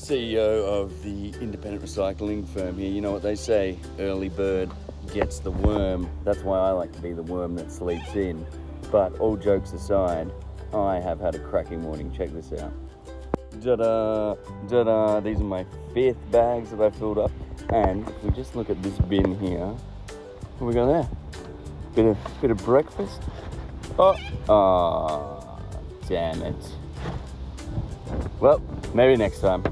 CEO of the independent recycling firm here. You know what they say, early bird gets the worm. That's why I like to be the worm that sleeps in. But all jokes aside, I have had a cracking morning. Check this out. Ta-da, ta-da. These are my 5th bags that I filled up. And if we just look at this bin here, what we got there? Bit of breakfast. Oh, damn it. Well, maybe next time.